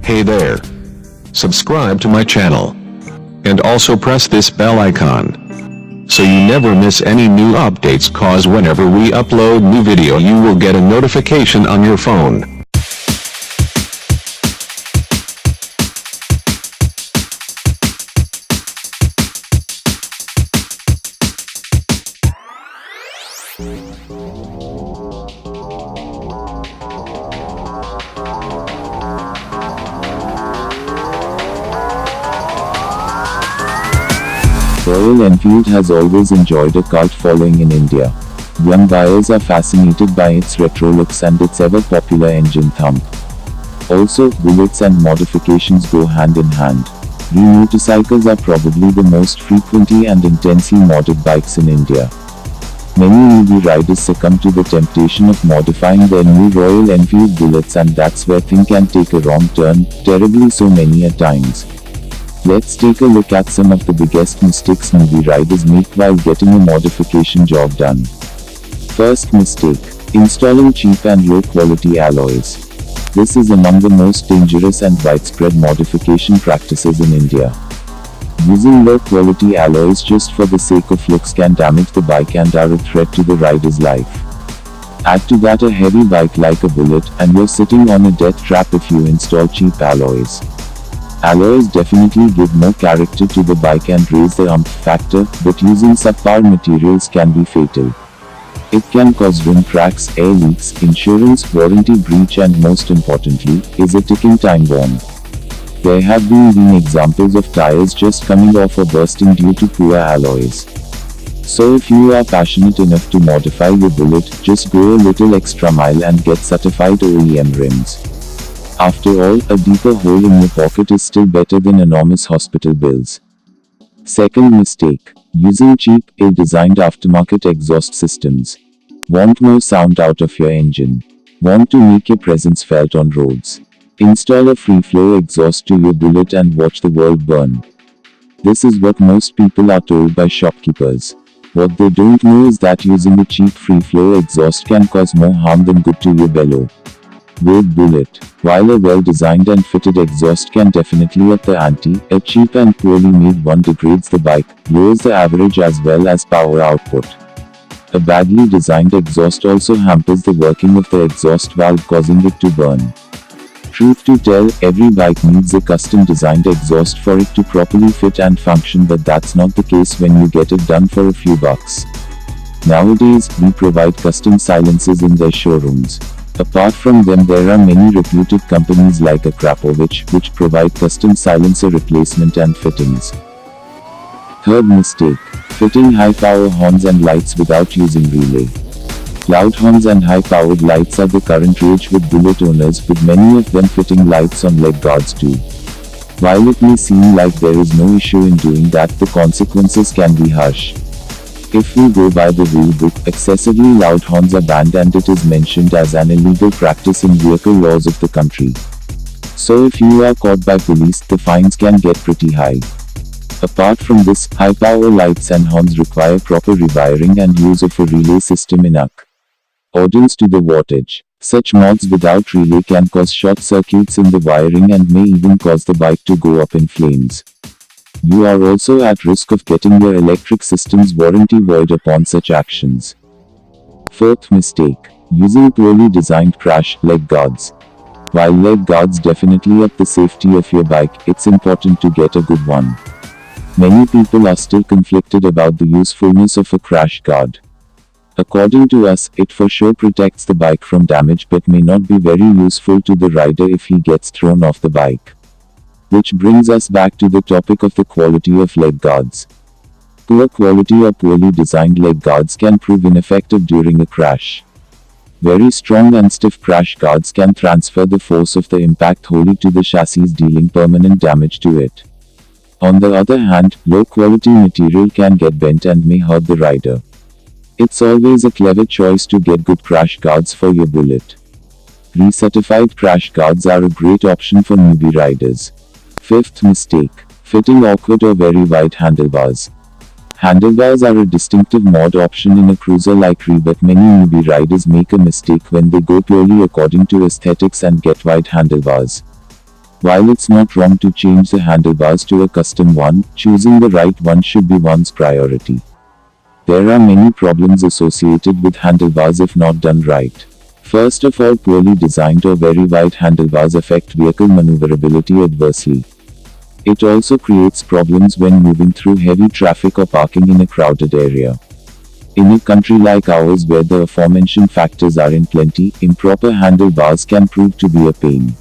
Hey there. Subscribe to my channel. And also press this bell icon, so you never miss any new updates, cause whenever we upload new video you will get a notification on your phone. Royal Enfield has always enjoyed a cult following in India. Young buyers are fascinated by its retro looks and its ever-popular engine thump. Also, bullets and modifications go hand in hand. Motorcycles are probably the most frequently and intensely modded bikes in India. Many newbie riders succumb to the temptation of modifying their new Royal Enfield bullets, and that's where things can take a wrong turn, terribly so many a times. Let's take a look at some of the biggest mistakes newbie riders make while getting a modification job done. First mistake: installing cheap and low quality alloys. This is among the most dangerous and widespread modification practices in India. Using low quality alloys just for the sake of looks can damage the bike and are a threat to the rider's life. Add to that a heavy bike like a Bullet, and you're sitting on a death trap if you install cheap alloys. Alloys definitely give more character to the bike and raise the oomph factor, but using subpar materials can be fatal. It can cause rim cracks, air leaks, insurance, warranty breach, and most importantly, is a ticking time bomb. There have been examples of tires just coming off or bursting due to poor alloys. So if you are passionate enough to modify your Bullet, just go a little extra mile and get certified OEM rims. After all, a deeper hole in your pocket is still better than enormous hospital bills. Second mistake: using cheap, ill-designed aftermarket exhaust systems. Want more sound out of your engine? Want to make your presence felt on roads? Install a free-flow exhaust to your Bullet and watch the world burn. This is what most people are told by shopkeepers. What they don't know is that using a cheap free-flow exhaust can cause more harm than good to your bellow. With Bullet, while a well-designed and fitted exhaust can definitely up the ante, a cheap and poorly made one degrades the bike, lowers the average as well as power output. A badly designed exhaust also hampers the working of the exhaust valve, causing it to burn. Truth to tell, every bike needs a custom-designed exhaust for it to properly fit and function, but that's not the case when you get it done for a few bucks. Nowadays, we provide custom silencers in their showrooms. Apart from them, there are many reputed companies like Akrapovic, which provide custom silencer replacement and fittings. Third mistake: fitting high-power horns and lights without using relay. Loud horns and high-powered lights are the current rage with Bullet owners, with many of them fitting lights on leg guards too. While it may seem like there is no issue in doing that, the consequences can be harsh. If we go by the rule book, excessively loud horns are banned, and it is mentioned as an illegal practice in vehicle laws of the country. So if you are caught by police, the fines can get pretty high. Apart from this, high-power lights and horns require proper rewiring and use of a relay system in accordance to the wattage. Such mods without relay can cause short circuits in the wiring and may even cause the bike to go up in flames. You are also at risk of getting your electric system's warranty void upon such actions. Fourth mistake: using poorly designed crash leg guards. While leg guards definitely up the safety of your bike, it's important to get a good one. Many people are still conflicted about the usefulness of a crash guard. According to us, it for sure protects the bike from damage, but may not be very useful to the rider if he gets thrown off the bike. Which brings us back to the topic of the quality of leg guards. Poor quality or poorly designed leg guards can prove ineffective during a crash. Very strong and stiff crash guards can transfer the force of the impact wholly to the chassis, dealing permanent damage to it. On the other hand, low quality material can get bent and may hurt the rider. It's always a clever choice to get good crash guards for your Bullet. Recertified crash guards are a great option for newbie riders. Fifth mistake: fitting awkward or very wide handlebars. Handlebars are a distinctive mod option in a cruiser like Re, but many newbie riders make a mistake when they go purely according to aesthetics and get wide handlebars. While it's not wrong to change the handlebars to a custom one, choosing the right one should be one's priority. There are many problems associated with handlebars if not done right. First of all, poorly designed or very wide handlebars affect vehicle maneuverability adversely. It also creates problems when moving through heavy traffic or parking in a crowded area. In a country like ours where the aforementioned factors are in plenty, improper handlebars can prove to be a pain.